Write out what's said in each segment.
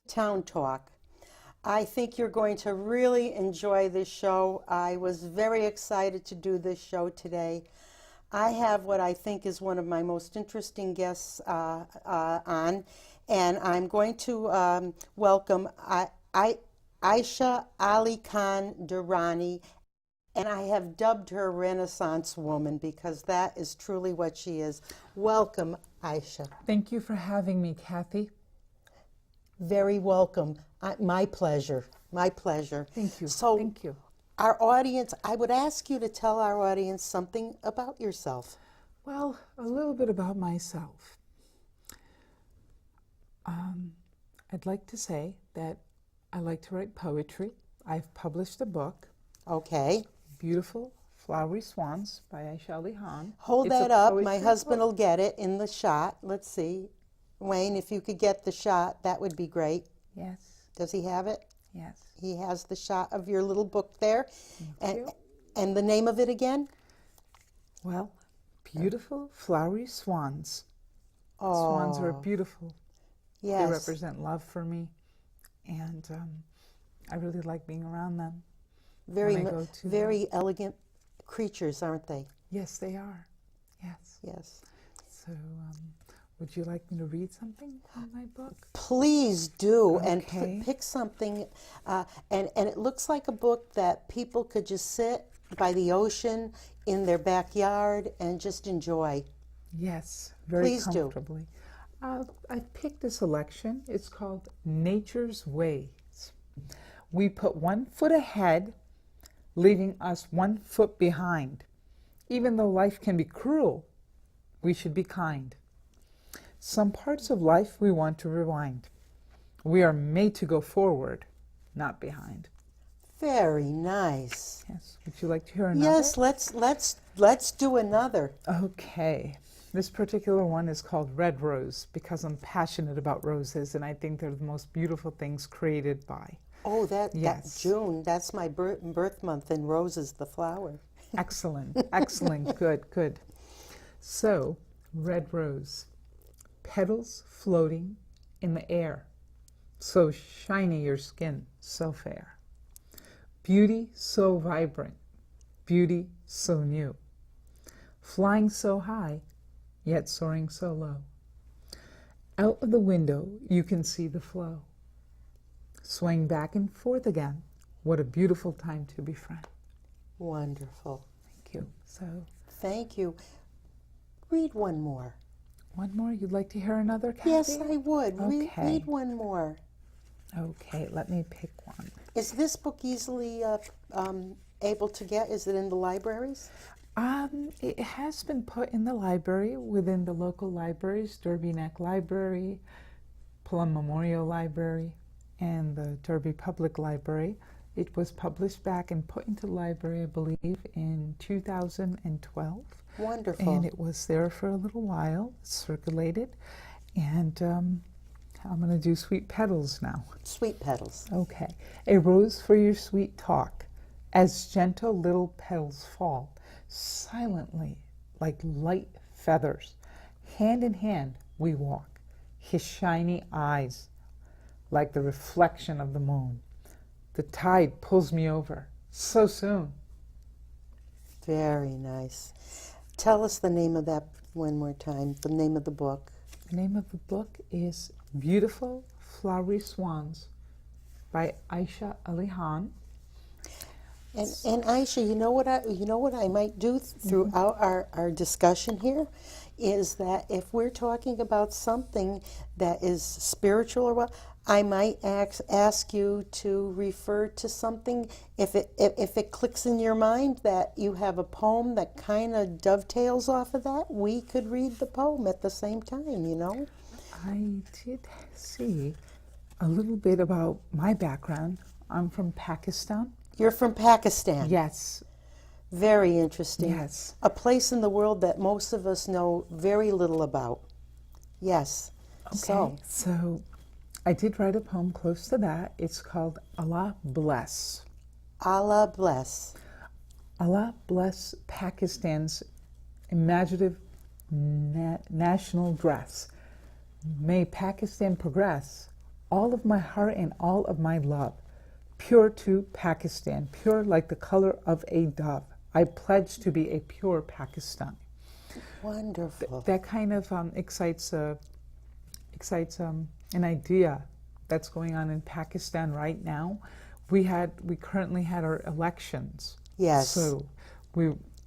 Town Talk. I think you're going to really enjoy this show. I was very excited to do this show today. I have what I think is one of my most interesting guests on, and I'm going to welcome Aisha Ali Khan Durrani, and I have dubbed her Renaissance Woman because that is truly what she is. Welcome, Aisha. Thank you for having me, Kathy. Very welcome. My pleasure. My pleasure. Thank you. So, Thank you. our audience, I would ask you to tell our audience something about yourself. Well, a little bit about myself. I'd like to say that I like to write poetry. I've published a book, Okay. Beautiful Flowery Swans by Aisha Ali Khan. Hold It's a that up. My poetry husband book. will get it in the shot. Let's see. Wayne, if you could get the shot, that would be great. Yes, Does he have it? yes. He has the shot of your little book there. Thank you. And the name of it again? Well, Beautiful Flowery Swans. Oh, Swans are beautiful. yes. They represent love for me, and I really like being around them. Very, when I go to very elegant creatures, aren't they? Yes, they are. Yes. Yes. So, would you like me to read something from my book? Please do, and Okay. pick something. And it looks like a book that people could just sit by the ocean in their backyard and just enjoy. Yes, very Please do. comfortably. I picked a selection. It's called Nature's Ways. We put 1 foot ahead, leaving us 1 foot behind. Even though life can be cruel, we should be kind. Some parts of life we want to rewind. We are made to go forward, not behind. Very nice. Yes. Would you like to hear another? Yes, let's do another. Okay. This particular one is called Red Rose because I'm passionate about roses and I think they're the most beautiful things created by. Oh, that Yes. June. That's my birth month, and roses, the flower. Excellent. Excellent. Good, good. So, Red Rose. Petals floating in the air. So shiny your skin, so fair. Beauty so vibrant. Beauty so new. Flying so high, yet soaring so low. Out of the window, you can see the flow. Swaying back and forth again. What a beautiful time to befriend. Wonderful. Thank you. So, Thank you. Read one more. one more. You'd like to hear another, Kathy? Yes, I would. Okay. Read one more. Okay, let me pick one. Is this book easily able to get? Is it in the libraries? It has been put in the library within the local libraries, Derby Neck Library, Plum Memorial Library, and the Derby Public Library. It was published back and put into the library, I believe, in 2012. Wonderful. And it was there for a little while, circulated. And I'm going to do Sweet Petals now. Sweet petals. Okay. A rose for your sweet talk, as gentle little petals fall, silently like light feathers. Hand in hand we walk, his shiny eyes like the reflection of the moon. The tide pulls me over so soon. Very nice. Tell us the name of that one more time, the name of the book. The name of the book is Beautiful Flowery Swans by Aisha Ali Khan. And Aisha, you know what I might do throughout our discussion here is that if we're talking about something that is spiritual or what, I might ask you to refer to something if it clicks in your mind that you have a poem that kind of dovetails off of that. We could read the poem at the same time, you know. I did see a little bit about my background. I'm from Pakistan. You're from Pakistan. Yes, Very interesting. yes. A place in the world that most of us know very little about. Yes. Okay, so I did write a poem close to that. It's called Allah Bless. Allah bless. Allah bless Pakistan's imaginative national dress. May Pakistan progress all of my heart and all of my love. Pure to Pakistan, pure like the color of a dove. I pledge to be a pure Pakistani. Wonderful. That kind of excites an idea that's going on in Pakistan right now. We currently had our elections. Yes. So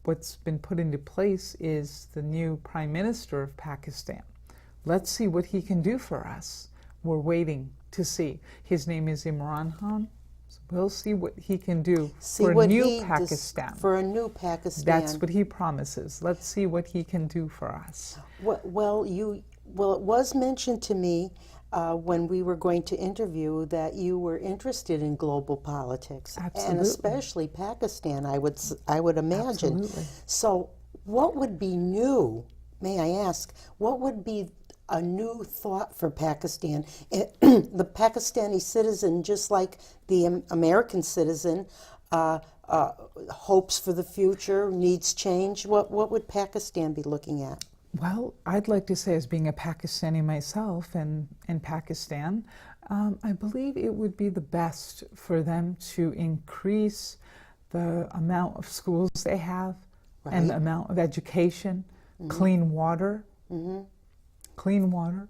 what's been put into place is the new Prime Minister of Pakistan. Let's see what he can do for us. We're waiting to see. His name is Imran Khan. So we'll see what he can do for a new Pakistan. For a new Pakistan. That's what he promises. Let's see what he can do for us. Well, it was mentioned to me when we were going to interview that you were interested in global politics. Absolutely. And especially Pakistan, I would imagine. Absolutely. So what would be new, may I ask, what would be a new thought for Pakistan? The Pakistani citizen, just like the American citizen, hopes for the future, needs change. What would Pakistan be looking at? Well, I'd like to say, as being a Pakistani myself and in Pakistan, I believe it would be the best for them to increase the amount of schools they have, right, and the amount of education, clean water. Clean water.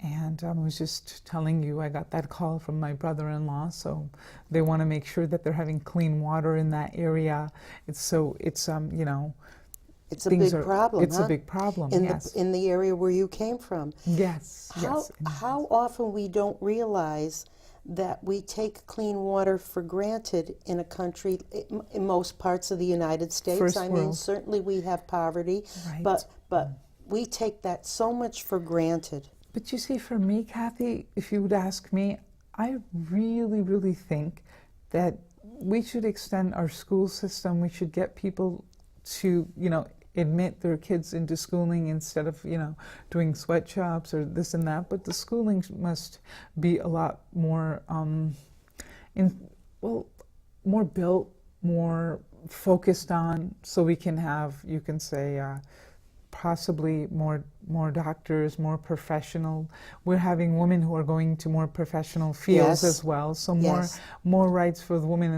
And I was just telling you, I got that call from my brother-in-law, so they want to make sure that they're having clean water in that area. It's you know, it's a big problem. It's a big problem. In the area where you came from. Yes. How often we don't realize that we take clean water for granted in a country, in most parts of the United States. First I mean, world. certainly we have poverty, Right. but we take that so much for granted. But you see, for me, Kathy, if you would ask me, I really, really think that we should extend our school system. We should get people to, you know, admit their kids into schooling instead of, you know, doing sweatshops or this and that. But the schooling must be a lot more, more built, more focused on, so we can have, you can say, possibly more doctors, more professional. We're having women who are going to more professional fields as well. So more rights for the women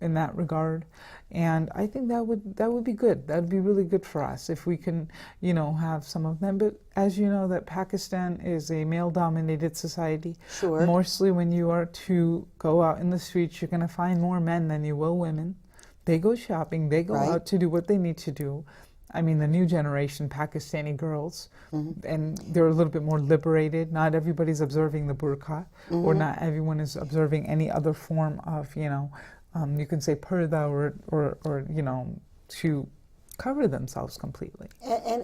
in that regard. And I think that would be good. That would be really good for us if we can, you know, have some of them. But as you know, that Pakistan is a male-dominated society. Sure. Mostly when you are to go out in the streets, you're going to find more men than you will women. They go shopping. They go out to do what they need to do. I mean, the new generation Pakistani girls, and they're a little bit more liberated. Not everybody's observing the burqa, or not everyone is observing any other form of, you know, you can say purdah or you know, to cover themselves completely. And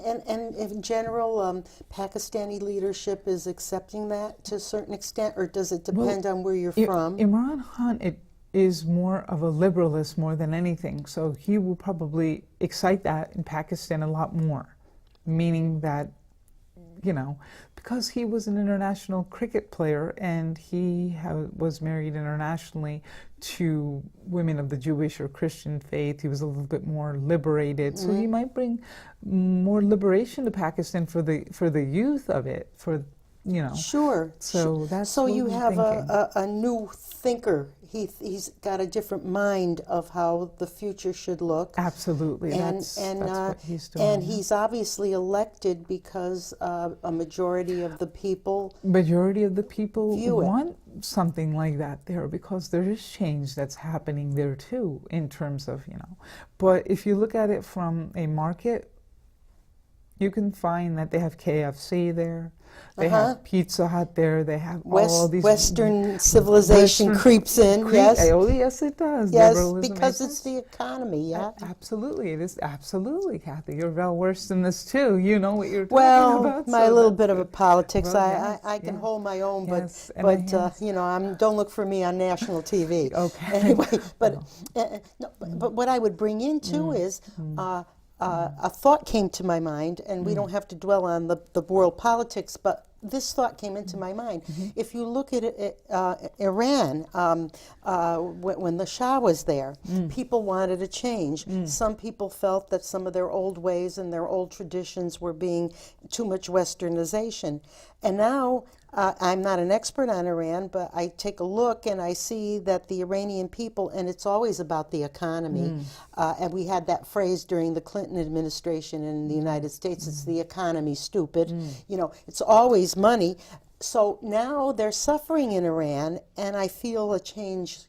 in general, Pakistani leadership is accepting that to a certain extent, or does it depend on where you're from? Imran Khan, is more of a liberalist more than anything. So he will probably excite that in Pakistan a lot more, meaning that, you know, because he was an international cricket player and he was married internationally to women of the Jewish or Christian faith, he was a little bit more liberated. So he might bring more liberation to Pakistan for the youth of it, for, you know. Sure. So that's so what you we're have thinking. a new thinker. He's got a different mind of how the future should look. Absolutely. That's what he's doing. And he's obviously elected because a majority of the people want something like that there, because there is change that's happening there too, in terms of, you know. But if you look at it from a market, you can find that they have KFC there. They have Pizza Hut there. They have all these Western civilization creeps in. Yes. Oh, yes, it does. Yes, because it's the economy. Yeah. Absolutely, it is. Absolutely, Kathy. You're well versed in this too. You know what you're talking about. My little bit of a politics. I can hold my own, but you know, don't look for me on national TV. Okay. Anyway, but what I would bring in too is. A thought came to my mind, and we don't have to dwell on the world politics, but this thought came into my mind. If you look at Iran, when the Shah was there, people wanted a change. Some people felt that some of their old ways and their old traditions were being too much Westernization. And now I'm not an expert on Iran, but I take a look and I see that the Iranian people, and it's always about the economy. And we had that phrase during the Clinton administration in the United States, it's the economy, stupid. You know, it's always money. So now they're suffering in Iran, and I feel a change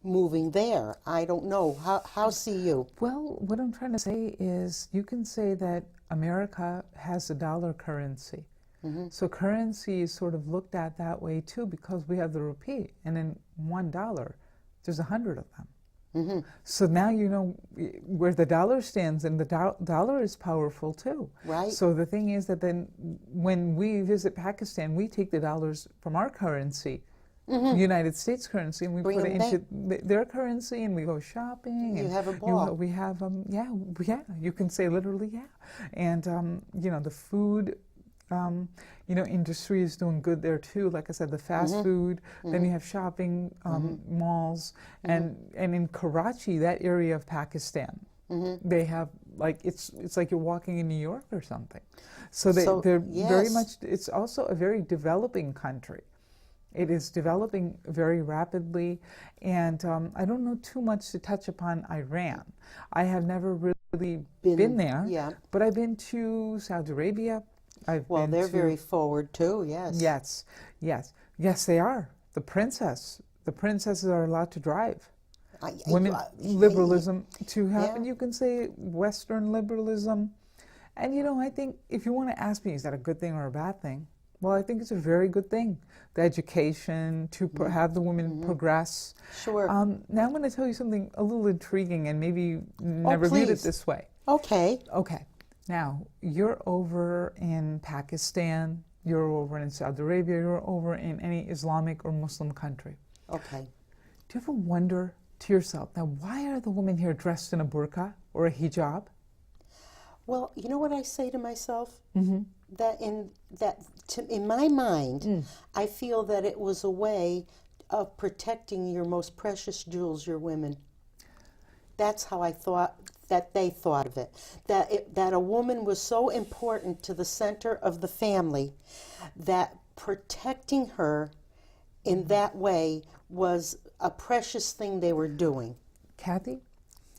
moving there. I don't know. How see you? Well, what I'm trying to say is you can say that America has a dollar currency. So currency is sort of looked at that way too, because we have the rupee, and in $1, there's 100 of them. So now you know where the dollar stands, and the dollar is powerful too. Right. So the thing is that then when we visit Pakistan, we take the dollars from our currency, United States currency, and we Bring put it them into their currency, and we go shopping. You and have a ball. we have yeah, you can say literally and you know, the food. You know, industry is doing good there too. Like I said, the fast food. Then you have shopping malls, and in Karachi, that area of Pakistan, they have like it's like you're walking in New York or something. So they're very much. It's also a very developing country. It is developing very rapidly, and I don't know too much to touch upon Iran. I have never really been there, but I've been to Saudi Arabia. Well, they're very forward too, yes. Yes, they are. The princesses are allowed to drive. Women liberalism to happen. You can say Western liberalism. And you know, I think if you want to ask me, is that a good thing or a bad thing? Well, I think it's a very good thing. The education, to have the women progress. Sure. Now I'm going to tell you something a little intriguing, and maybe you never viewed it this way. Okay. Now, you're over in Pakistan, you're over in Saudi Arabia, you're over in any Islamic or Muslim country. Okay. Do you ever wonder to yourself, now why are the women here dressed in a burqa or a hijab? Well, you know what I say to myself? That in my mind, I feel that it was a way of protecting your most precious jewels, your women. That's how I thought that they thought of it. That a woman was so important to the center of the family that protecting her in that way was a precious thing they were doing. Kathy,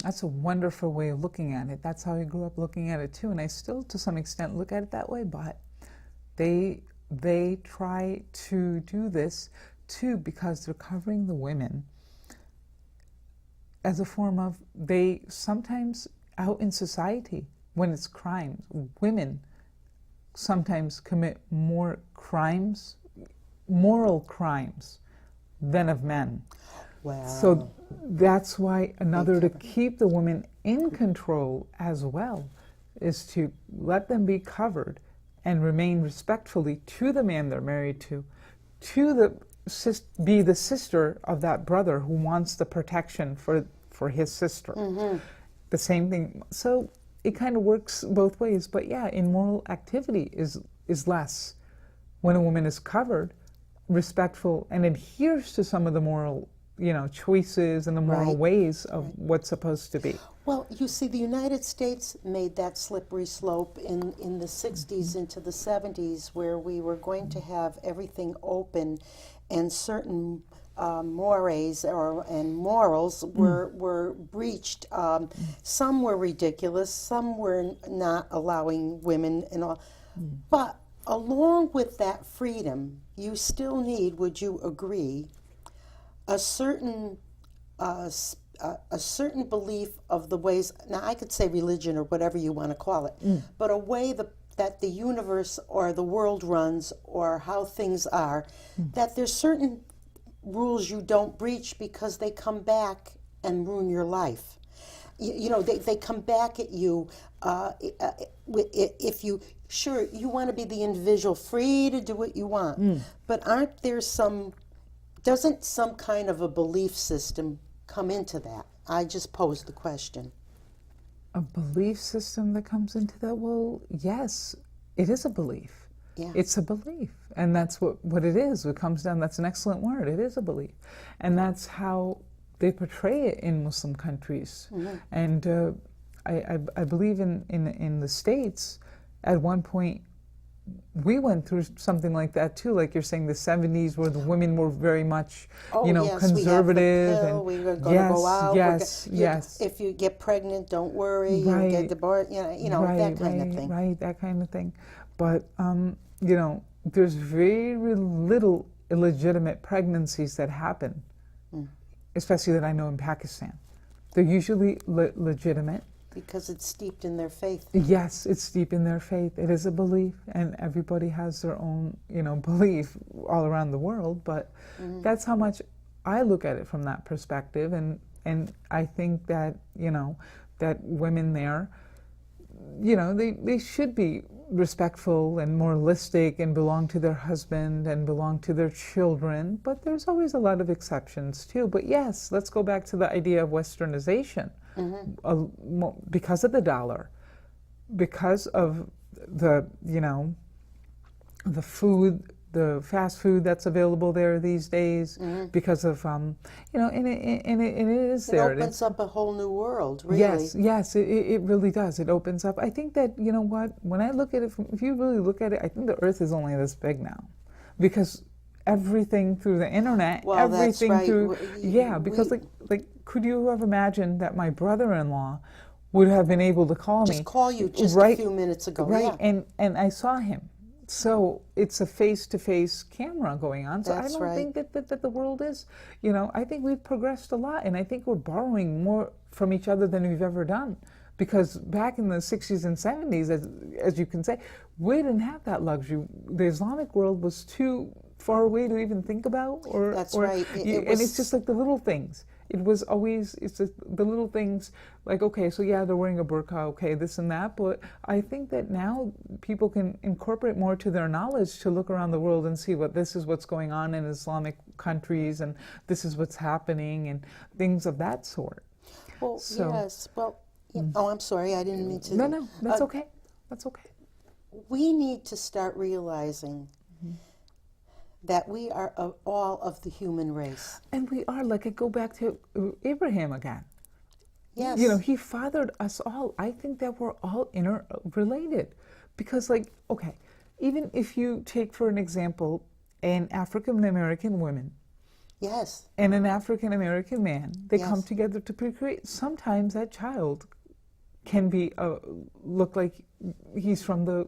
that's a wonderful way of looking at it. That's how I grew up looking at it too, and I still to some extent look at it that way, but they try to do this too because they're covering the women as a form of, they sometimes out in society, when it's crimes, women sometimes commit more crimes, moral crimes, than of men. Wow. So that's why to keep the women in control as well is to let them be covered and remain respectfully to the man they're married to be the sister of that brother who wants the protection for his sister. The same thing. So it kind of works both ways. But yeah, immoral activity is less when a woman is covered, respectful, and adheres to some of the moral, choices and the moral ways of what's supposed to be. Well, you see, the United States made that slippery slope in the 60s into the 70s, where we were going to have everything open, and certain mores and morals were breached. Some were ridiculous, some were not allowing women and all. But along with that freedom, you still need, would you agree, a certain belief of the ways, now I could say religion or whatever you want to call it, but a way that the universe or the world runs, or how things are, that there's certain rules you don't breach because they come back and ruin your life. They come back at you if you, sure, you want to be the individual, free to do what you want, but doesn't some kind of a belief system come into that? I just posed the question. A belief system that comes into that? Well, yes, it is a belief. Yeah. It's a belief, and that's what it is. It comes down, that's an excellent word, it is a belief. And that's how they portray it in Muslim countries. And I believe in the States, at one point, we went through something like that too. Like you're saying, the 70s, where the women were very much, Oh, yes, conservative, we have the pill, and we're going to go out. yes. If you get pregnant, don't worry. You Right. get divorced. That kind of thing. Right, that kind of thing. But there's very little illegitimate pregnancies that happen, especially that I know in Pakistan. They're usually legitimate. Because it's steeped in their faith. Yes, it's deep in their faith. It is a belief, and everybody has their own, belief all around the world. But that's how much I look at it from that perspective, and I think that that women there, they should be respectful and moralistic and belong to their husband and belong to their children. But there's always a lot of exceptions too. But yes, let's go back to the idea of westernization. Because of the dollar, because of the the food, the fast food that's available there these days, because of and it is there. It opens up a whole new world, really. Yes, it really does. It opens up. I think that when I look at it, if you really look at it, I think the Earth is only this big now, because everything through the internet, everything that's right. through because like could you have imagined that my brother-in-law would have been able to call me, call you just a few minutes ago, right? Yeah. And I saw him, so it's a face-to-face camera going on. So That's I don't think that the world is, I think we've progressed a lot, and I think we're borrowing more from each other than we've ever done. Because back in the 60s and 70s, as you can say, we didn't have that luxury. The Islamic world was too far away to even think about. Right. And it's just like the little things. It's just the little things, like, okay, so yeah, they're wearing a burqa, okay, this and that. But I think that now people can incorporate more to their knowledge to look around the world and see this is what's going on in Islamic countries, and this is what's happening, and things of that sort. Well, yes. Well, oh, I'm sorry, I didn't mean to. No, that's okay. That's okay. We need to start realizing that we are all of the human race. And we are. Like, I go back to Abraham again. Yes. He fathered us all. I think that we're all interrelated. Because, like, okay, even if you take, for an example, an African-American woman, yes, and an African-American man, they Yes. come together to procreate. Sometimes that child can be look like he's from the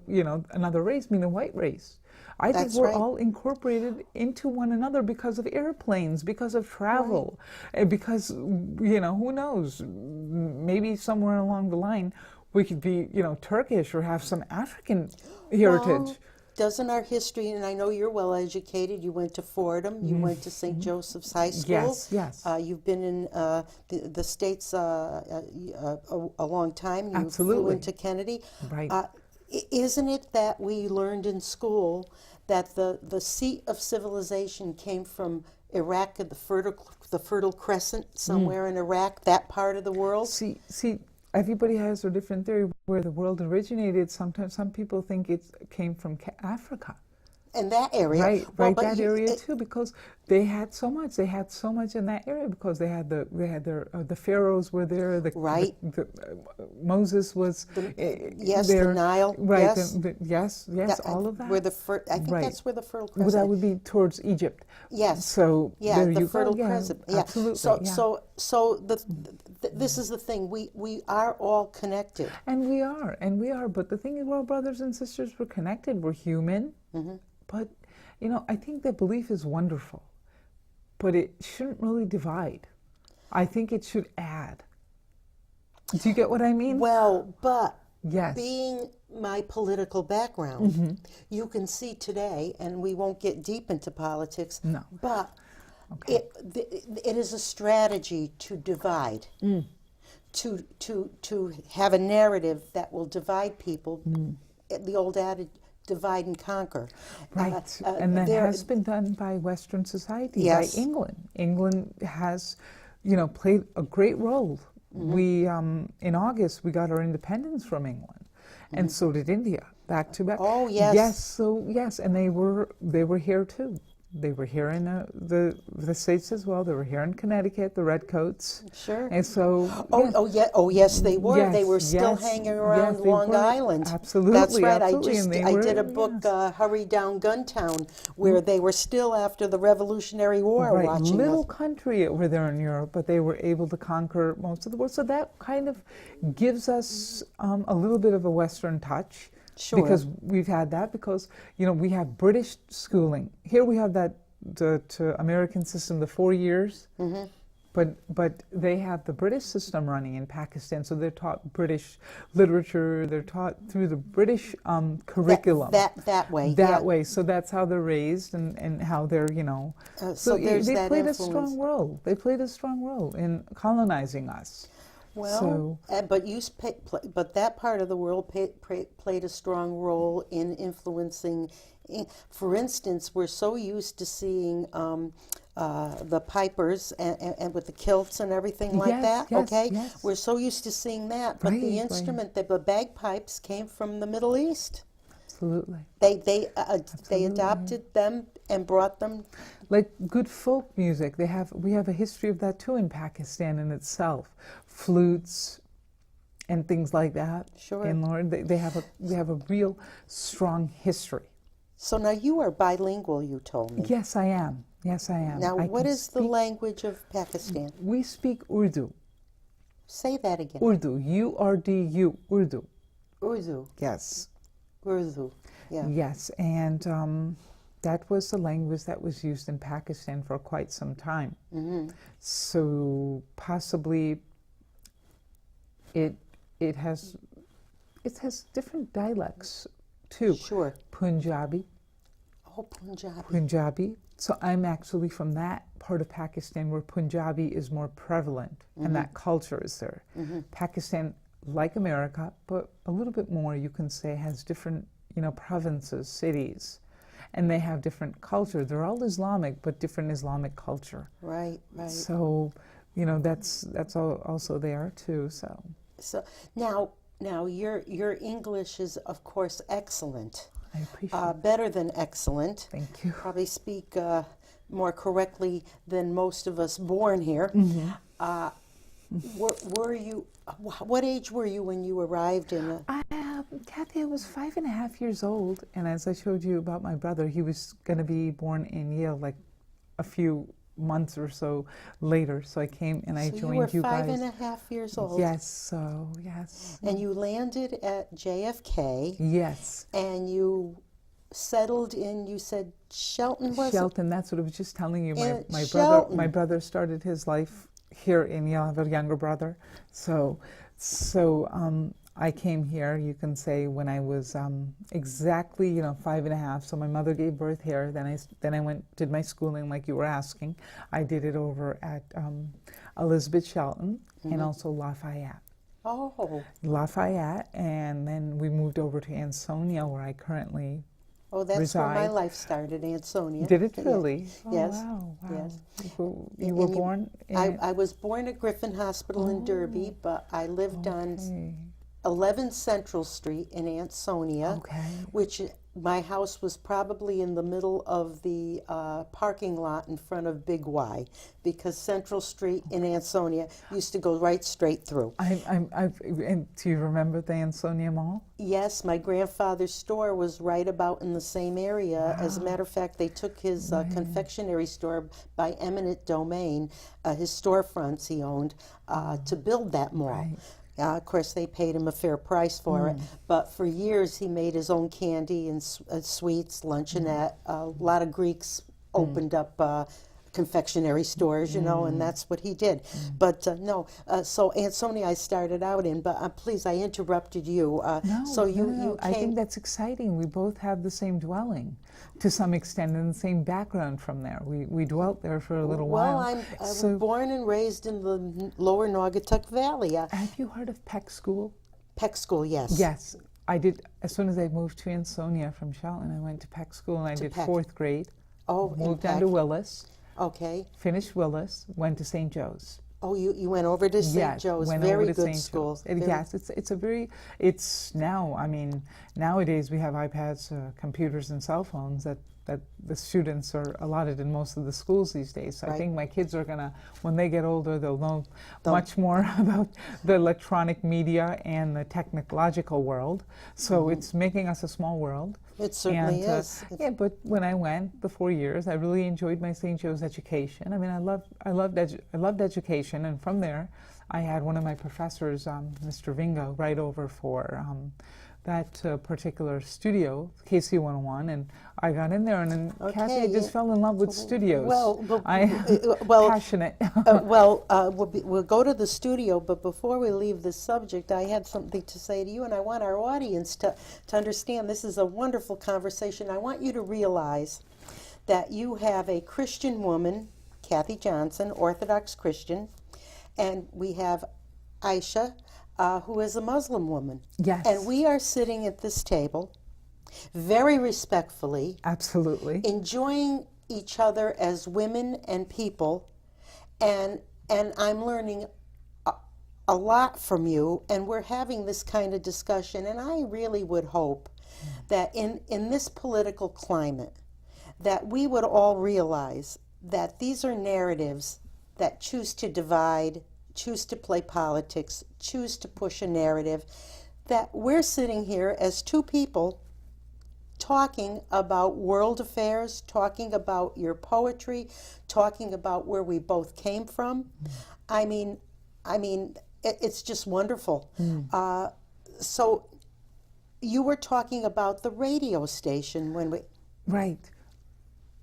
another race, meaning a white race. I think That's we're right. all incorporated into one another because of airplanes, because of travel, and because who knows, maybe somewhere along the line we could be Turkish or have some African heritage. Well, doesn't our history, and I know you're well educated, you went to Fordham, you went to St. Joseph's High School. Yes. You've been in the States a long time. You flew Absolutely. into Kennedy. Right. Isn't it that we learned in school that the seat of civilization came from Iraq, the Fertile Crescent, somewhere in Iraq, that part of the world? See, everybody has their different theory where the world originated. Sometimes some people think it came from Africa. In that area, Right, that area too, because they had so much. They had so much in that area because they had the pharaohs were there. Right. Moses was Yes, there. the Nile. Right. Yes. All of that. I think Right. that's where the Fertile Well, Crescent. that would be towards Egypt. Yes. So Yeah, there the you Fertile go. Crescent. Yeah, Yeah. absolutely. So this is the thing. We are all connected. And we are. But the thing is, we're all brothers and sisters. We're connected. We're human. But, I think that belief is wonderful, but it shouldn't really divide. I think it should add. Do you get what I mean? Well, but Yes. being my political background, you can see today, and we won't get deep into politics, No. but Okay. it is a strategy to divide. To have a narrative that will divide people. The old adage, divide and conquer. Right. And that has been done by Western society, Yes. by England. England has, played a great role. We, in August, we got our independence from England. And so did India, back to back. Oh, yes. Yes, and they were here too. They were here in the States as well. They were here in Connecticut, the Redcoats. Sure. And so... Yes, they were. Yes, they were still yes, hanging around yes, they Long were. Island. Absolutely, That's right. absolutely. I did a book, yes. Hurry Down Guntown, where they were still, after the Revolutionary War, Right, watching little us. country over there in Europe, but they were able to conquer most of the world. So that kind of gives us a little bit of a Western touch. Sure. Because we've had that, because, you know, we have British schooling. Here we have that, the American system, the 4 years. Mm-hmm. But they have the British system running in Pakistan, so they're taught British literature. They're taught through the British curriculum. That way. That way. So that's how they're raised and how they're, you know. So there's they that played influence. a strong role. They played a strong role in colonizing us. Well, but that part of the world played a strong role in influencing. For instance, we're so used to seeing the pipers and with the kilts and everything like that. Okay, yes. We're so used to seeing that, but the instrument, the bagpipes, came from the Middle East. Absolutely. They adopted them and brought them. Like good folk music, we have a history of that too in Pakistan in itself. Flutes and things like that. Sure. And Lord, we have a real strong history. So now you are bilingual, you told me. Yes, I am. Yes, I am. Now, what is the speak, language of Pakistan? We speak Urdu. Say that again. Urdu. U-R-D-U. Urdu. Urdu. Yes. Urdu. Yeah. Yes, and that was the language that was used in Pakistan for quite some time. Mm-hmm. So possibly it has different dialects too. Sure. Punjabi. Oh, Punjabi. Punjabi. So I'm actually from that part of Pakistan where Punjabi is more prevalent, and that culture is there. Mm-hmm. Pakistan, like America, but a little bit more, you can say, has different, you know, provinces, cities, and they have different culture. They're all Islamic, but different Islamic culture. Right, right. So, you know, that's also there too. So now your English is, of course, excellent. I appreciate better than excellent. Thank you. Probably speak more correctly than most of us born here. Mm-hmm. Were you? What age were you when you arrived in? Kathy, I was 5.5 years old, and as I showed you about my brother, he was going to be born in Yale like a few months or so later. So I came and I joined you guys. So you were 5.5 years old. Yes. So yes. And you landed at JFK. Yes. And you settled in. You said Shelton, was Shelton. It? That's what I was just telling you. My brother started his life here in Yale. I have a younger brother. So I came here, you can say, when I was exactly, 5.5. So my mother gave birth here. Then I did my schooling, like you were asking. I did it over at Elizabeth Shelton and also Lafayette. Oh. Lafayette, and then we moved over to Ansonia, where I currently that's reside. where my life started, Ansonia. Did it really? Yes. Oh, wow. Yes. You were born in... I was born at Griffin Hospital in Derby, but I lived on 11 Central Street in Ansonia, which my house was probably in the middle of the parking lot in front of Big Y, because Central Street in Ansonia used to go right straight through. And do you remember the Ansonia Mall? Yes, my grandfather's store was right about in the same area. Wow. As a matter of fact, they took his confectionery store by eminent domain, his storefronts he owned, to build that mall. Right. Of course, they paid him a fair price for it, but for years he made his own candy and sweets, luncheonette. A lot of Greeks opened up confectionery stores, and that's what he did. But so Ansonia I started out in, but please, I interrupted you. No. You I think that's exciting. We both have the same dwelling, to some extent, and the same background from there. We dwelt there for a little while. Well, I was born and raised in the lower Naugatuck Valley. Have you heard of Peck School? Peck School, yes. Yes. I did. As soon as I moved to Ansonia from Shelton, I went to Peck School, and I did 4th grade. Oh, moved on to Willis. Okay. Finished Willis, went to St. Joe's. Oh, you went over to St. Yes, Joe's. went Very over to good St. school. Joe's. Yes, it's a very, it's now, I mean, nowadays we have iPads, computers, and cell phones that the students are allotted in most of the schools these days. So I Right. think my kids are gonna, when they get older, they'll know They'll- much more about the electronic media and the technological world. So it's making us a small world. It certainly And, is. yeah, but when I went the 4 years, I really enjoyed my St. Joe's education. I mean, I loved education, and from there, I had one of my professors, Mr. Vingo, right over for that particular studio, KC 101, and I got in there, and then Kathy, I just fell in love with studios. Well, Well, passionate. We'll go to the studio, but before we leave the subject, I had something to say to you, and I want our audience to understand this is a wonderful conversation. I want you to realize that you have a Christian woman, Kathy Johnson, Orthodox Christian, and we have Aisha, who is a Muslim woman. Yes. And we are sitting at this table very respectfully, Absolutely. enjoying each other as women and people, and I'm learning a lot from you, and we're having this kind of discussion, and I really would hope that in this political climate that we would all realize that these are narratives that choose to divide, choose to play politics, choose to push a narrative, that we're sitting here as two people talking about world affairs, talking about your poetry, talking about where we both came from. I mean, it's just wonderful. So you were talking about the radio station when we... Right.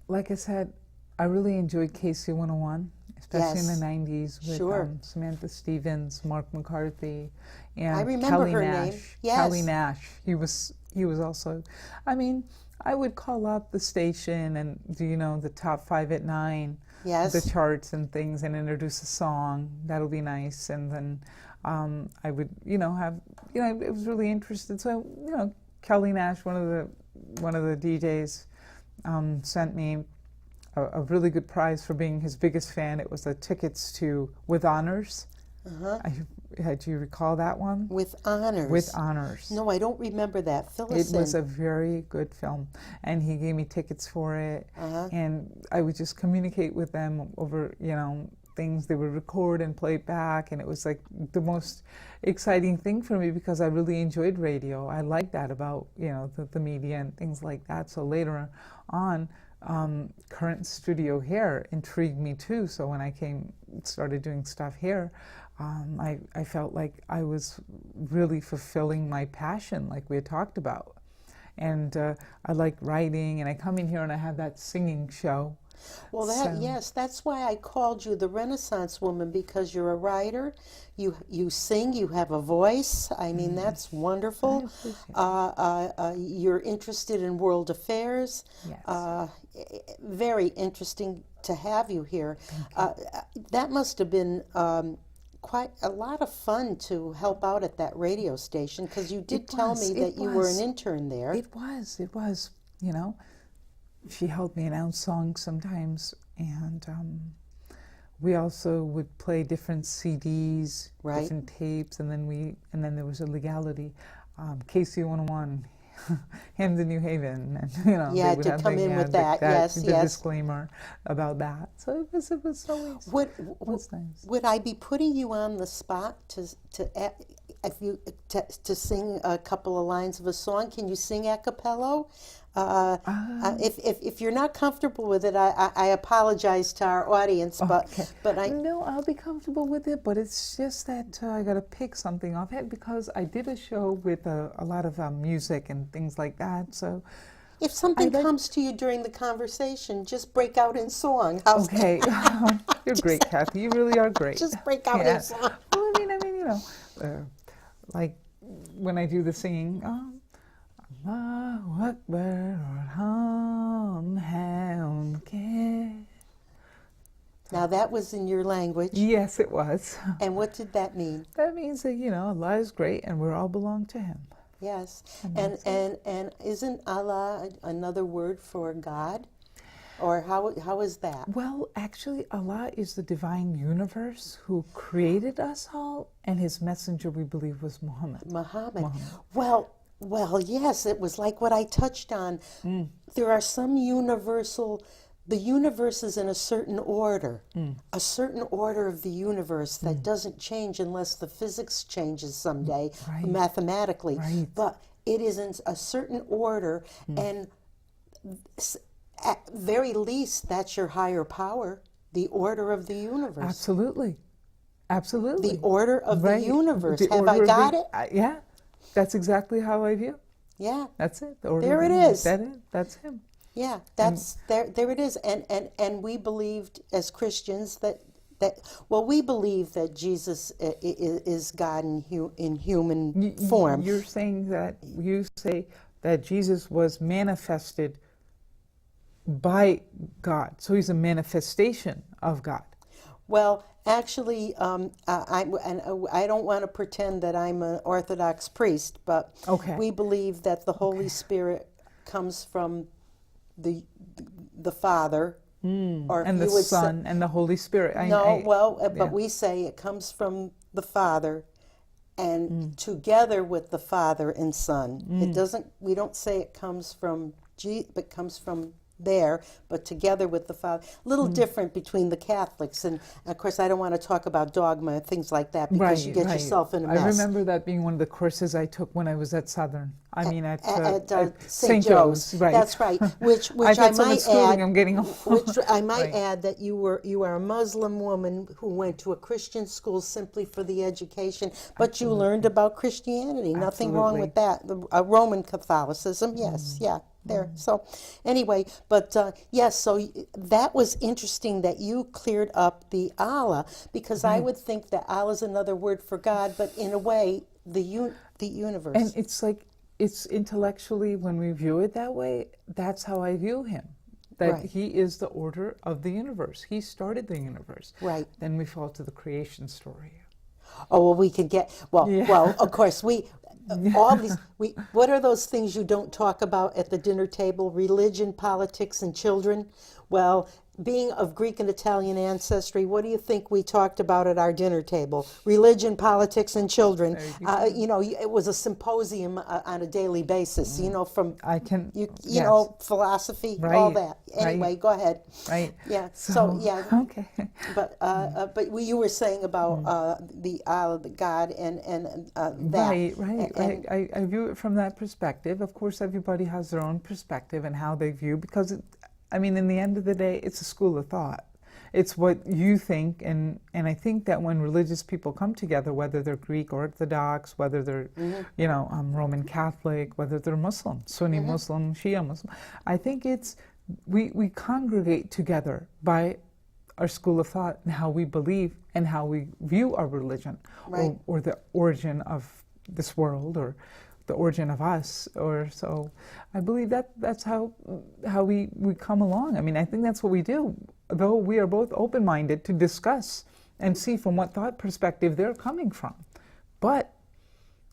Like I said, I really enjoyed KC 101, especially Yes. in the 90s with Sure. Samantha Stevens, Mark McCarthy, and I remember Kelly her Nash. name. Yes. Kelly Nash. He was also, I mean, I would call up the station and do, the top 5 at 9, Yes. the charts and things, and introduce a song. That'll be nice. And then I would, have, it was really interesting. So, Kelly Nash, one of the DJs, sent me a really good prize for being his biggest fan. It was the tickets to With Honors. Do you recall that one? With Honors. With Honors. No, I don't remember that. Fill us It was in. a very good film, and he gave me tickets for it, and I would just communicate with them over, things they would record and play back, and it was like the most exciting thing for me because I really enjoyed radio. I liked that about, the media and things like that. So later on, current studio here intrigued me too. So when I started doing stuff here, I felt like I was really fulfilling my passion, like we had talked about. And I like writing, and I come in here and I have that singing show. Well, yes, that's why I called you the Renaissance woman, because you're a writer, you sing, you have a voice. I mean, that's wonderful. You're interested in world affairs. Yes. Very interesting to have you here. That must have been quite a lot of fun to help out at that radio station, because you did tell me that you were an intern there. It was, She helped me announce songs sometimes, and we also would play different CDs, Right. different tapes, and then there was a legality. KC 101, Hampton, New Haven, and Yeah, they would to have come in with that. Yes, the yes. disclaimer about that. So it was always was nice. Would I be putting you on the spot to sing a couple of lines of a song? Can you sing a cappella? If you're not comfortable with it, I apologize to our audience, but I No, I'll be comfortable with it, but it's just that I got to pick something off it because I did a show with a lot of music and things like that. So if something comes to you during the conversation, just break out in song. How's okay, you're great, Kathy. You really are great. Just break out in song. Well, I mean, like when I do the singing. Allahu Akbar, Now that was in your language. yes, it was. And what did that mean? That means that Allah is great and we all belong to Him. Yes. And isn't Allah another word for God? Or how is that? Well, actually, Allah is the divine universe who created us all, and his messenger, we believe, was Muhammad. Muhammad. Well, yes, it was like what I touched on. There are some the universe is in a certain order of the universe that doesn't change unless the physics changes someday, mathematically. Right. But it is in a certain order, and at very least, that's your higher power, the order of the universe. Absolutely. Absolutely. The order of the universe. The Have I order of got the- it? Yeah. That's exactly how I view. Yeah. That's it. The order There of it the is. universe. That's him. Yeah, that's there it is. And we believed as Christians that we believe that Jesus is God in human form. You're saying that you say that Jesus was manifested by God, so he's a manifestation of God. Well, actually, I don't want to pretend that I'm an Orthodox priest, but Okay. we believe that the Holy Spirit comes from the Father, or And the you would Son and the Holy Spirit. but we say it comes from the Father, and together with the Father and Son. It doesn't. We don't say it comes from but comes from there, but together with the Father. A little different between the Catholics, and of course I don't want to talk about dogma and things like that because you get yourself in a mess. I remember that being one of the courses I took when I was at Southern. At St. Joe's. Right. That's right. Which I've I had so much might schooling, add. I'm getting Which I might Right. add that you are a Muslim woman who went to a Christian school simply for the education, but you learned about Christianity. Nothing wrong with that. Roman Catholicism, yes, yeah. There. So, anyway, but yes. So that was interesting that you cleared up the Allah, because I would think that Allah is another word for God, but in a way, the universe. And it's like, it's intellectually, when we view it that way, that's how I view him. That Right. he is the order of the universe. He started the universe. Right. Then we fall to the creation story. Oh, well, we could get well. Of course, all these. What are those things you don't talk about at the dinner table? Religion, politics, and children. Well, being of Greek and Italian ancestry, what do you think we talked about at our dinner table? Religion, politics, and children. It was a symposium on a daily basis. From philosophy, all that. Anyway, go ahead. Right. Yeah. Okay. But you were saying about the God and that. Right. I view it from that perspective. Of course, everybody has their own perspective and how they view, because in the end of the day, it's a school of thought. It's what you think, and I think that when religious people come together, whether they're Greek Orthodox, whether they're, Roman Catholic, whether they're Muslim, Sunni Muslim, Shia Muslim, I think we congregate together by our school of thought and how we believe and how we view our religion, or the origin of this world, or the origin of us, or so. I believe that's how we come along. I think that's what we do, though we are both open-minded to discuss and see from what thought perspective they're coming from. But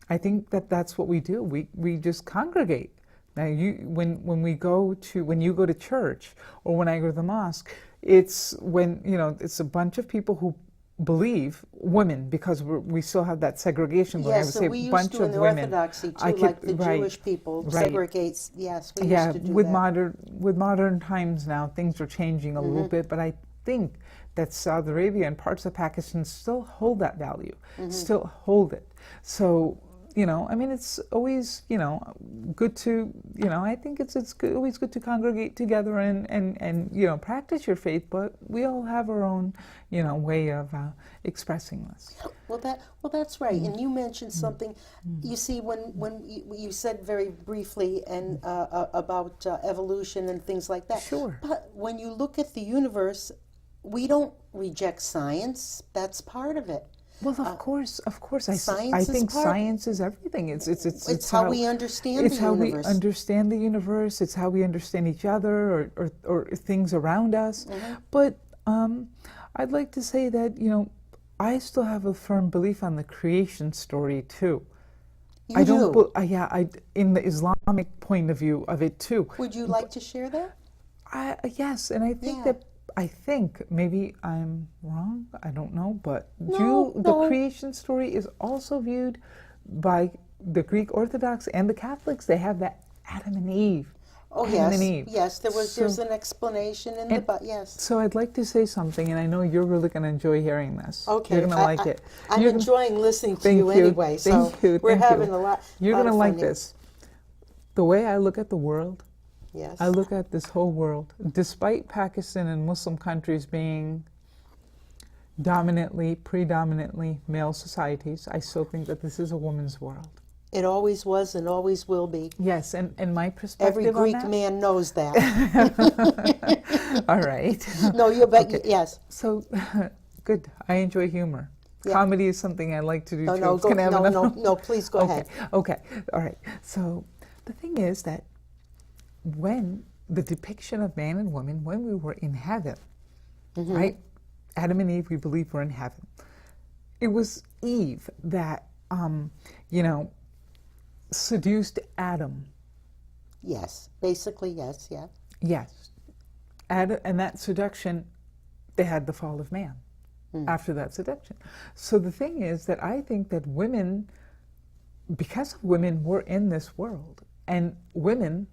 I think that's what we do. We just congregate. Now, when you go to church, or when I go to the mosque, it's it's a bunch of people who believe, women, because we still have that segregation going. Yes, so we used to in the Orthodoxy too, like the Jewish people segregates. Yes, we used to do that. With modern times now, things are changing a little bit, but I think that Saudi Arabia and parts of Pakistan still hold that value, still hold it. So, it's always, good to, I think it's good, always good to congregate together and practice your faith, but we all have our own, way of expressing this. Well, that's right. And you mentioned something. You see, when you said very briefly about evolution and things like that. Sure. But when you look at the universe, we don't reject science. That's part of it. Well, of course. I think is science is everything. It's how we understand the universe. It's how we understand the universe. It's how we understand each other, or things around us. But I'd like to say that I still have a firm belief on the creation story too. You do? In the Islamic point of view of it too. Would you like to share that? Yes, and I think Yeah. I think maybe I'm wrong. I don't know, but No, the no. creation story is also viewed by the Greek Orthodox and the Catholics. They have that Adam and Eve. Oh, Adam and yes, Eve. yes. There's So, an explanation in the and but. Yes. so I'd like to say something, and I know you're really going to enjoy hearing this. You're Okay. going to like it. I'm You're gonna, enjoying listening to thank you anyway. So thank you, we're thank having you. a lot. You're lot going to of like fun here. this. The way I look at the world, Yes. I look at this whole world, despite Pakistan and Muslim countries being predominantly male societies, I still think that this is a woman's world. It always was and always will be. Yes, and my Every perspective on Greek that. man knows that. All right. No, you bet. Okay. Yes. So, good. I enjoy humor. Yeah. Comedy is something I like to do No, too. no, go, Can I have no, enough? no, no. Please go Okay. ahead. Okay. All right. So, the thing is that when the depiction of man and woman, when we were in heaven, right? Adam and Eve, we believe were in heaven. It was Eve that, seduced Adam. Yes. Basically, yes. Yeah. Yes. And that seduction, they had the fall of man after that seduction. So the thing is that I think that women, because of women, we're in this world. And women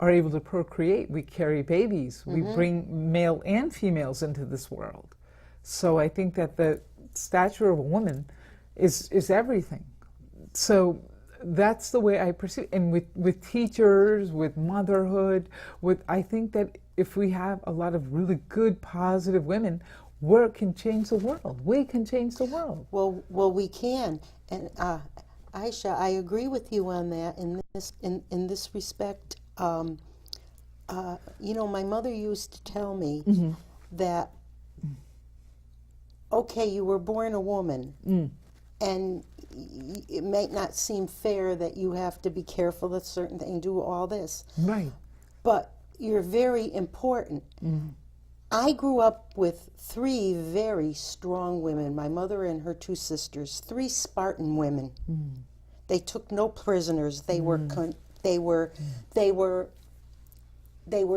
are able to procreate. We carry babies. We bring male and females into this world. So I think that the stature of a woman is everything. So that's the way I perceive. And with teachers, with motherhood, I think that if we have a lot of really good, positive women, work can change the world. We can change the world. Well, we can. And Aisha, I agree with you on that. In this respect, my mother used to tell me that, okay, you were born a woman, and it might not seem fair that you have to be careful of certain things, do all this, Right. but you're very important. I grew up with three very strong women, my mother and her two sisters, three Spartan women. They took no prisoners. They were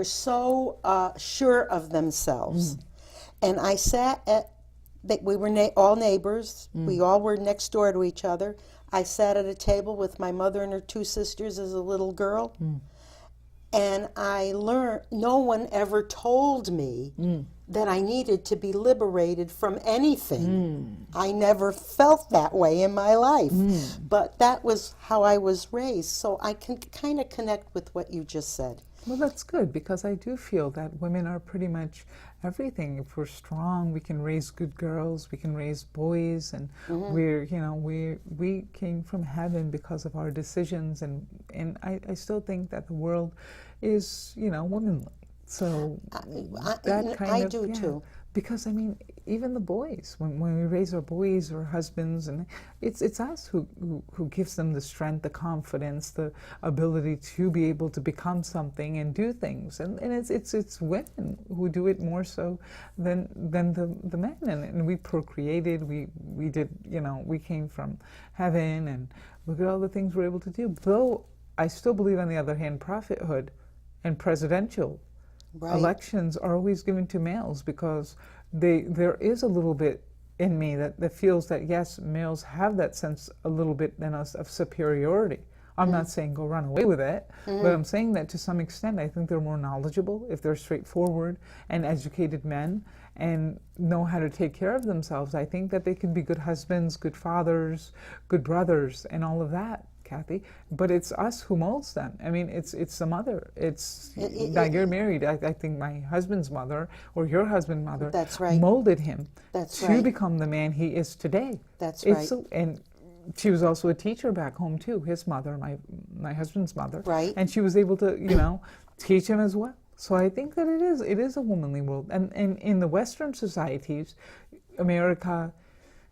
so sure of themselves. And I sat at, we were all neighbors. We all were next door to each other. I sat at a table with my mother and her two sisters as a little girl. And I learned, no one ever told me that I needed to be liberated from anything. I never felt that way in my life. But that was how I was raised. So I can kind of connect with what you just said. Well, that's good, because I do feel that women are pretty much everything. If we're strong, we can raise good girls, we can raise boys, and we came from heaven because of our decisions, and I still think that the world is, womanly. So I do too. Because I mean, even the boys, when we raise our boys or husbands, and it's us who gives them the strength, the confidence, the ability to be able to become something and do things, and it's women who do it more so than the men, and we procreated, we did, we came from heaven, and look at all the things we're able to do. Though I still believe, on the other hand, prophethood and presidential elections are always given to males, because there is a little bit in me that feels that, yes, males have that sense a little bit in us of superiority. I'm not saying go run away with it, but I'm saying that to some extent I think they're more knowledgeable if they're straightforward and educated men and know how to take care of themselves. I think that they can be good husbands, good fathers, good brothers, and all of that, Kathy. But it's us who molds them. I mean, it's the mother. Now you're married. I think my husband's mother or your husband's mother, that's right, molded him to become the man he is today. That's right. And she was also a teacher back home too. His mother, my husband's mother, right, and she was able to teach him as well. So I think that it is a womanly world, and in the Western societies, America,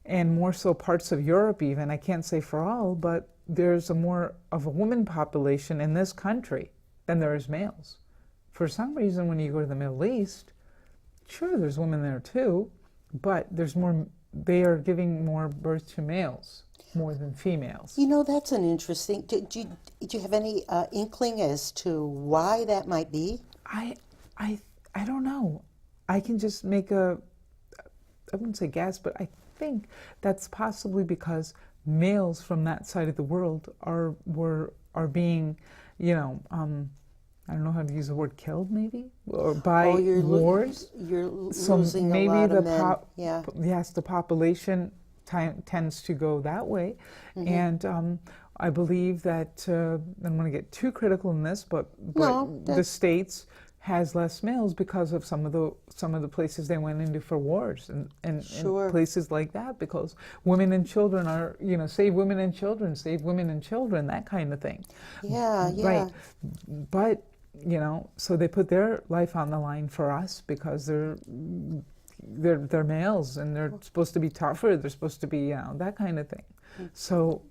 and more so parts of Europe even. I can't say for all, but there's a more of a woman population in this country than there is males. For some reason, when you go to the Middle East, sure, there's women there too, but there's more. They are giving more birth to males more than females. That's an interesting. Do you have any inkling as to why that might be? I, I, I don't know. I can just make a, I wouldn't say guess, but I think that's possibly because males from that side of the world are being, you know, I don't know how to use the word killed, maybe, or by wars. You're So losing maybe a lot the of men. Yeah. yes, the population tends to go that way, and I believe that I don't want to get too critical in this, but No, the states has less males because of some of the places they went into for wars and Sure. places like that, because women and children are, you know, save women and children, that kind of thing. Yeah, yeah. Right. But, you know, so they put their life on the line for us because they're males and they're supposed to be tougher. They're supposed to be, you know, that kind of thing. So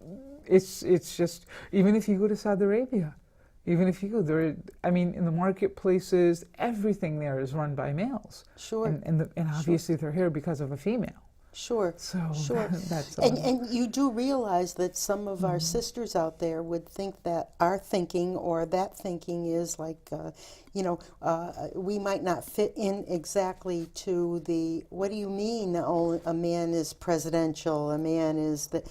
it's just, even if you go to Saudi Arabia, even if you go there, I mean, in the marketplaces, everything there is run by males. Sure. And obviously they're here because of a female. Sure. So Sure. that's And you do realize that some of our sisters out there would think that our thinking or that thinking is like, you know, we might not fit in exactly to the, what do you mean a man is presidential, a man is the,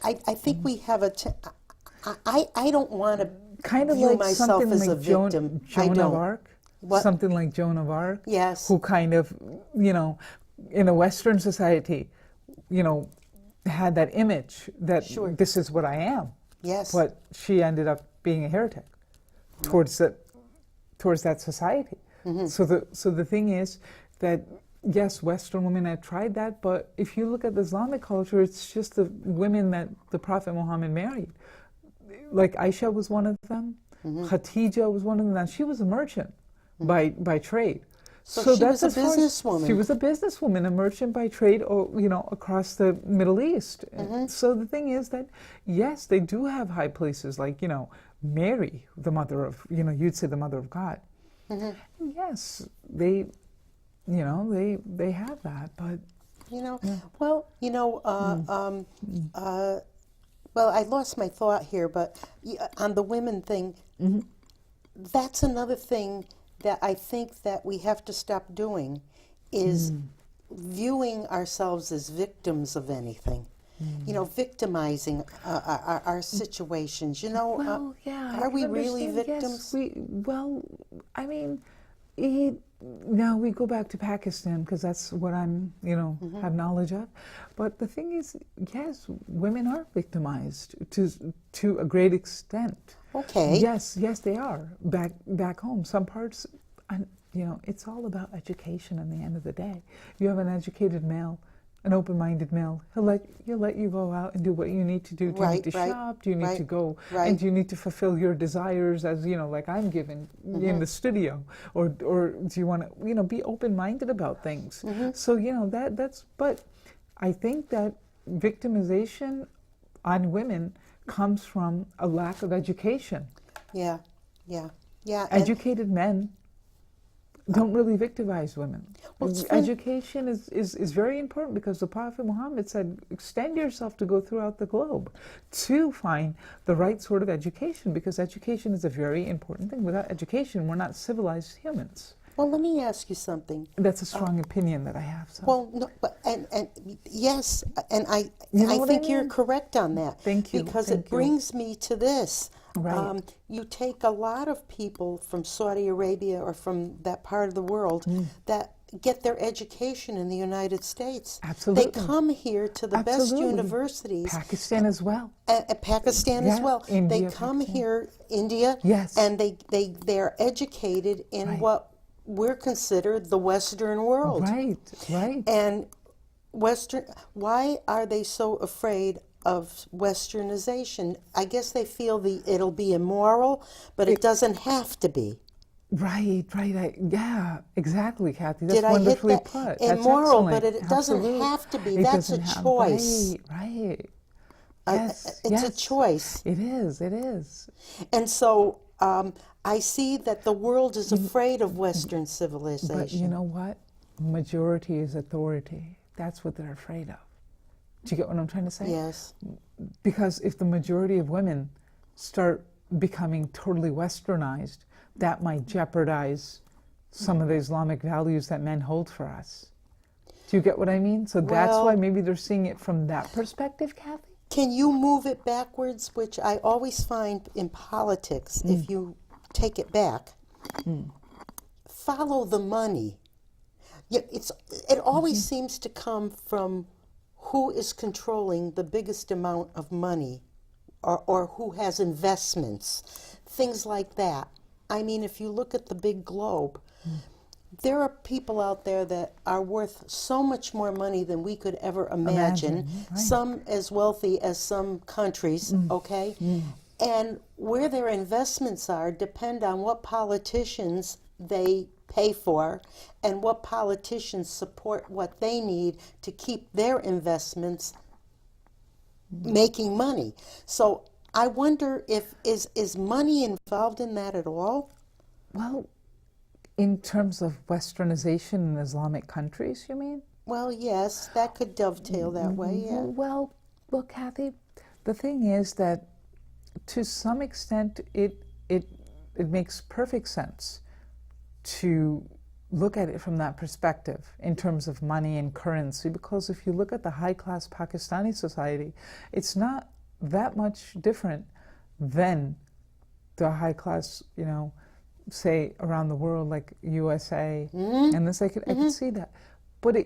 I think we have I don't want to kind of view like myself something as like a victim. Joan of Arc. What? Something like Joan of Arc. Yes. Who kind of, you know, in a Western society, you know, had that image that Sure. this is what I am. Yes. But she ended up being a heretic towards that society. So the thing is that yes, Western women have tried that, but if you look at the Islamic culture, it's just the women that the Prophet Muhammad married. Like Aisha was one of them, Khadija was one of them. Now, she was a merchant by trade. So she was a businesswoman. She was a businesswoman, a merchant by trade, or, you know, across the Middle East. So the thing is that, yes, they do have high places like, you know, Mary, the mother of, you know, you'd say the mother of God. Yes, they, you know, they have that, but... You know, well, you know, well, I lost my thought here, but on the women thing, that's another thing that I think that we have to stop doing, is viewing ourselves as victims of anything. You know, victimizing our situations. You know, well, yeah, are we I really understand. victims? Yes, well, I mean, now we go back to Pakistan because that's what I'm, you know, have knowledge of. But the thing is, yes, women are victimized to a great extent. Okay. Yes, they are back home. Some parts, you know, it's all about education. In the end of the day, you have an educated male, an open-minded male. He'll let you go out and do what you need to do. Do you need to shop? Do you need to go? And do you need to fulfill your desires as, you know, like I'm given in the studio? Or do you want to, you know, be open-minded about things? So, you know, that's, but I think that victimization on women comes from a lack of education. Yeah. Educated men don't really victimize women. Well, education is very important because the Prophet Muhammad said, extend yourself to go throughout the globe to find the right sort of education, because education is a very important thing. Without education, we're not civilized humans. Well, let me ask you something. That's a strong opinion that I have. So. Well, no, but, and yes, and I I think mean? you're correct on that. Thank you. Because it brings me to this. Right. You take a lot of people from Saudi Arabia or from that part of the world that get their education in the United States. Absolutely. They come here to the best universities. Pakistan as well. Pakistan as well. India, they come Pakistan. here, India, yes. and they're educated in what we're considered the Western world. Right. And why are they so afraid of Westernization? I guess they feel it'll be immoral, but it doesn't have to be. Right. Yeah, exactly, Kathy. That's Did I wonderfully hit that? put. Immoral, That's but it doesn't have to be. That's a choice. Right. Yes. It's a choice. It is. And so I see that the world is afraid of Western civilization. But you know what? Majority is authority. That's what they're afraid of. Do you get what I'm trying to say? Yes. Because if the majority of women start becoming totally westernized, that might jeopardize some of the Islamic values that men hold for us. Do you get what I mean? So that's Well, why maybe they're seeing it from that perspective, Kathy? can you move it backwards, which I always find in politics, if you take it back, follow the money. Yeah, it always seems to come from who is controlling the biggest amount of money, or who has investments, things like that. I mean, if you look at the big globe, there are people out there that are worth so much more money than we could ever imagine, Right. some as wealthy as some countries, okay? And where their investments are depend on what politicians they pay for and what politicians support what they need to keep their investments making money. So I wonder if is money involved in that at all? Well, in terms of westernization in Islamic countries, you mean? Well, yes, that could dovetail that way, yeah. Well, Kathy, the thing is that to some extent it makes perfect sense to look at it from that perspective in terms of money and currency, because if you look at the high-class Pakistani society, it's not that much different than the high-class, say around the world, like USA, and this I could see that, but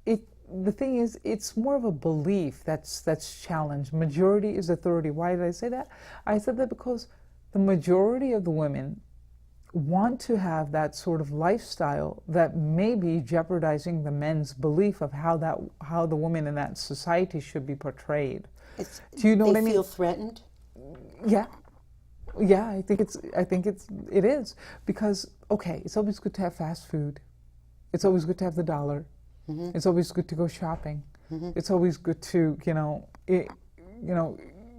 the thing is, it's more of a belief that's challenged. Majority is authority. Why did I say that? I said that because the majority of the women want to have that sort of lifestyle that may be jeopardizing the men's belief of how the women in that society should be portrayed. Do you know what I mean? They feel threatened? Yeah. I think it is, because okay, it's always good to have fast food. It's always good to have the dollar. It's always good to go shopping. It's always good to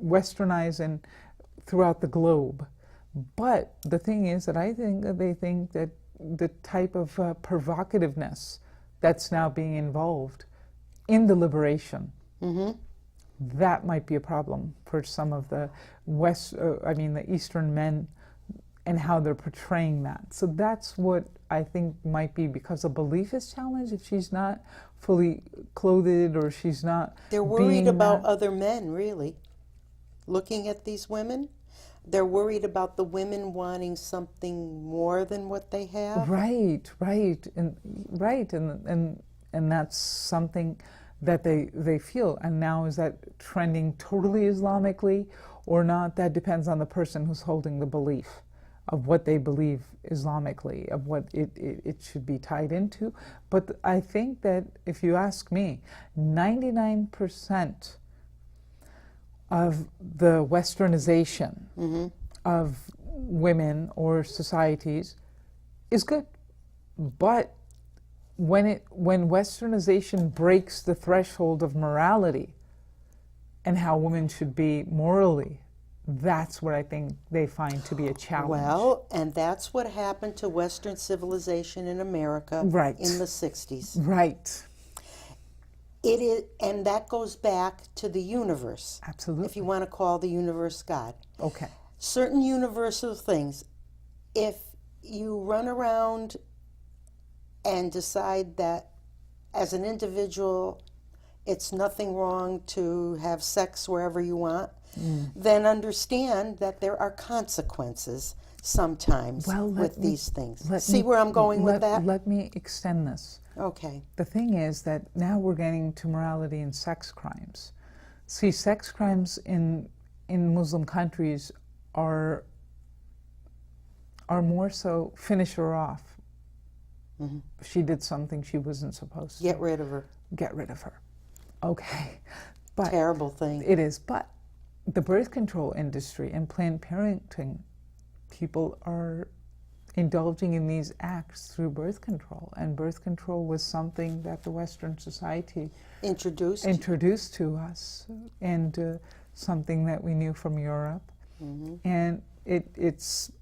westernize and throughout the globe. But the thing is that I think that they think that the type of provocativeness that's now being involved in the liberation, that might be a problem for some of the the Eastern men, and how they're portraying that. So that's what I think might be, because a belief is challenged if she's not fully clothed, or she's not. They're worried about other men, really. Looking at these women, they're worried about the women wanting something more than what they have. Right, and that's something that they feel. And now, is that trending totally Islamically or not? That depends on the person who's holding the belief of what they believe Islamically, of what it should be tied into. But I think that, if you ask me, 99% of the westernization of women or societies is good. But when westernization breaks the threshold of morality and how women should be morally, that's what I think they find to be a challenge. Well, and that's what happened to Western civilization in America in the 60s. Right. It is, and that goes back to the universe. Absolutely. If you want to call the universe God. Okay. Certain universal things. If you run around and decide that as an individual it's nothing wrong to have sex wherever you want, then understand that there are consequences sometimes with these things. See where I'm going with that? Let me extend this. Okay. The thing is that now we're getting to morality and sex crimes. See, sex crimes in Muslim countries are more so finish her off. She did something she wasn't supposed to. Get rid of her. Get rid of her. Okay. But terrible thing. It is. But the birth control industry and Planned Parenthood people are indulging in these acts through birth control. And birth control was something that the Western society introduced to us, and something that we knew from Europe. And it's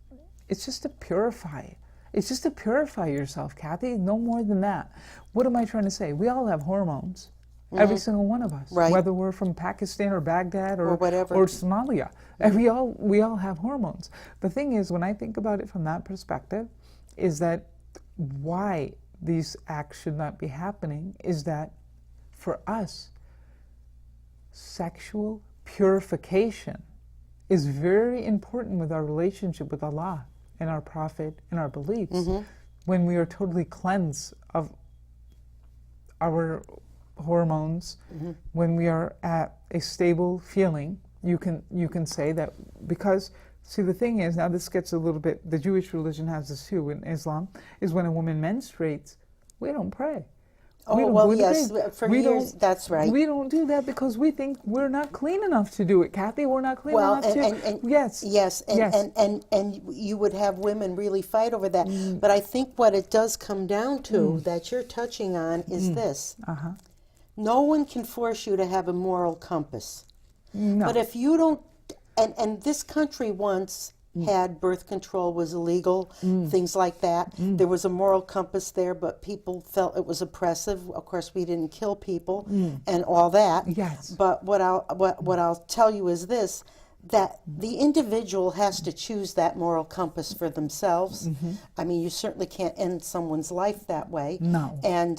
just to purify. It's just to purify yourself, Kathy. No more than that. What am I trying to say? We all have hormones. Every single one of us, Right. whether we're from Pakistan or Baghdad Or whatever. or Somalia, and we all have hormones. The thing is, when I think about it from that perspective, is that why these acts should not be happening is that for us, sexual purification is very important with our relationship with Allah and our Prophet and our beliefs. When we are totally cleansed of our hormones, when we are at a stable feeling, you can say that, because see, the thing is, now this gets a little bit, the Jewish religion has this too in Islam, is when a woman menstruates, we don't pray. Oh, well, yes, for years, that's right. We don't do that because we think we're not clean enough to do it, Kathy. We're not clean enough to. Yes. Yes, and you would have women really fight over that. But I think what it does come down to, that you're touching on, is this. No one can force you to have a moral compass. No. But if you don't, and this country once had birth control was illegal, things like that. There was a moral compass there, but people felt it was oppressive. Of course, we didn't kill people and all that. Yes. But what I'll tell you is this, that the individual has to choose that moral compass for themselves. I mean, you certainly can't end someone's life that way. No. And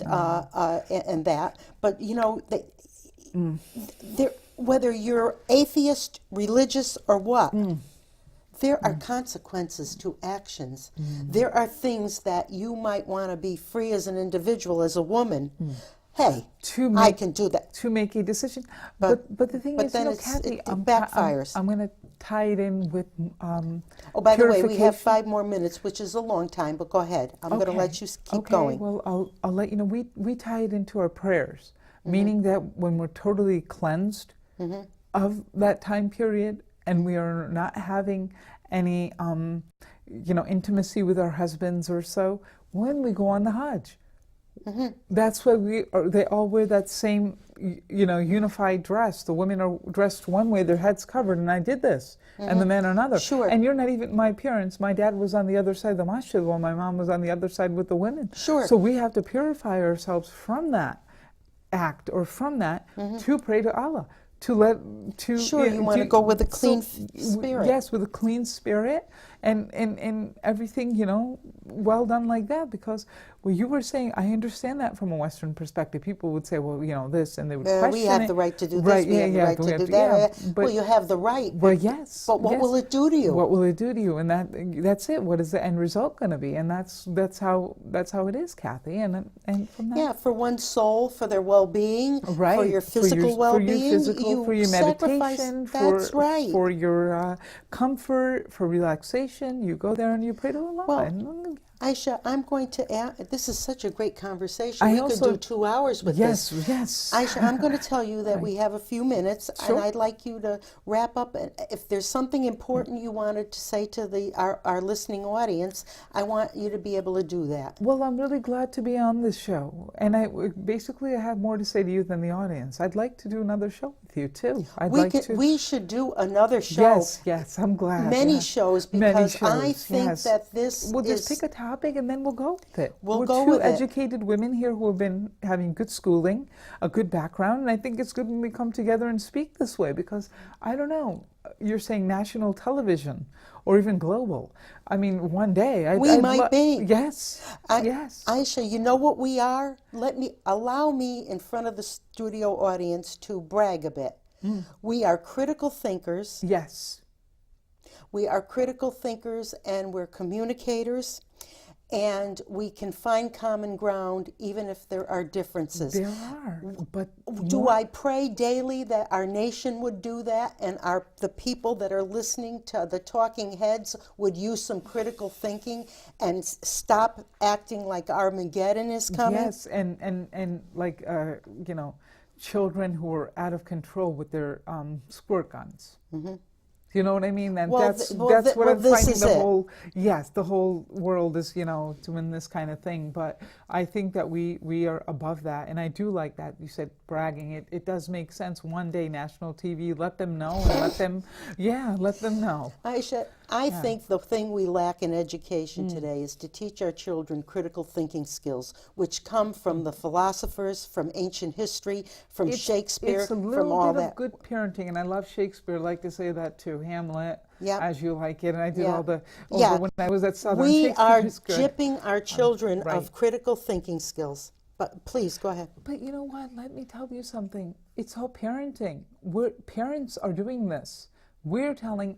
that. But you know, whether you're atheist, religious, or what, there are consequences to actions. There are things that you might want to be free as an individual, as a woman. Hey, I can do that. To make a decision. But the thing is, then Kathy, it backfires. I'm going to tie it in with Oh, by the way, we have 5 more minutes, which is a long time, but go ahead. I'm going to let you keep going. Well, I'll let you know. We tie it into our prayers, meaning that when we're totally cleansed of that time period and we are not having any intimacy with our husbands or so, when we go on the Hajj, that's why they all wear that same unified dress. The women are dressed one way, their heads covered, and I did this, and the men another. Sure. And you're not even, my parents, my dad was on the other side of the masjid while my mom was on the other side with the women. Sure. So we have to purify ourselves from that act or from that to pray to Allah. You want to go with a clean spirit. Yes, with a clean spirit and everything, well done like that. Because what you were saying, I understand that from a Western perspective. People would say, well, this, and they would question we have it. the right to do this, right, we have the right to do that. Well, you have the right. Well, yes. But what will it do to you? What will it do to you? And that's it. What is the end result going to be? And that's how it is, Kathy. And from that. Yeah, for one's soul, for their well-being, right. for your physical well-being, for your meditation, for your comfort, for relaxation. You go there and you pray to Allah. Well, Aisha, I'm going to add, this is such a great conversation. We could do 2 hours with this. Yes. Aisha, I'm going to tell you that we have a few minutes, and I'd like you to wrap up. And if there's something important you wanted to say to our listening audience, I want you to be able to do that. Well, I'm really glad to be on this show. And I have more to say to you than the audience. I'd like to do another show with you, too. We should do another show. Yes, I'm glad. Many shows, because I think that this We'll just pick a topic and then we'll go with it. We're two educated women here who have been having good schooling, a good background, and I think it's good when we come together and speak this way, because I don't know, you're saying national television or even global. I mean, one day we might be. Yes. Yes. Aisha, you know what we are? Allow me in front of the studio audience to brag a bit. We are critical thinkers. Yes. We are critical thinkers, and we're communicators, and we can find common ground even if there are differences. There are, but do I pray daily that our nation would do that, and the people that are listening to the talking heads would use some critical thinking and stop acting like Armageddon is coming? Yes, and like children who are out of control with their squirt guns. You know what I mean? And that's what I'm finding. The whole world is, doing this kind of thing. But I think that we are above that, and I do like that. You said bragging. It does make sense. One day, national TV, let them know, and let them know. Aisha, I think the thing we lack in education today is to teach our children critical thinking skills, which come from the philosophers, from ancient history, from Shakespeare, It's a from little all bit that. of good parenting, and I love Shakespeare. I like to say that too. Hamlet, Yep. As You Like It, and I did Yeah. all the Yeah. when I was at Southern. We Shakespeare are is good. gypping our children right. of critical thinking skills. But please, go ahead. But you know what? Let me tell you something. It's all parenting. Parents are doing this. We're telling,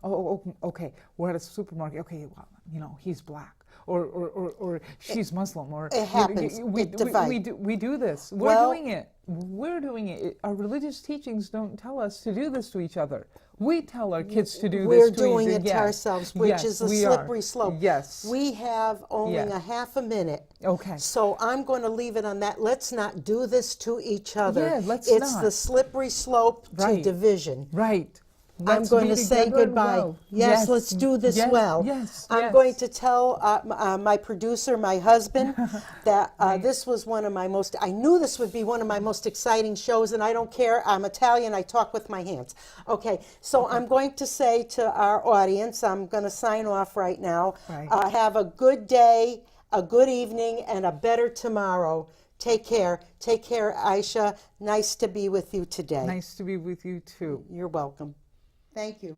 okay, we're at a supermarket. Okay, well, he's black, or she's Muslim, or It happens. we do this. We're doing it. Our religious teachings don't tell us to do this to each other. We tell our kids to do this We're to doing each it to ourselves, which is a slippery slope. Yes. We have only a half a minute. Okay. So I'm going to leave it on that. Let's not do this to each other. Yeah, let's It's not. the slippery slope to Right. division. Right. I'm Let's going be to say together and goodbye. well. Yes, let's do this yes, well. Yes, I'm yes. going to tell my producer, my husband, that this was I knew this would be one of my most exciting shows, and I don't care. I'm Italian. I talk with my hands. Okay, so I'm going to say to our audience, I'm going to sign off right now. Right. Have a good day, a good evening, and a better tomorrow. Take care. Take care, Aisha. Nice to be with you today. Nice to be with you too. You're welcome. Thank you.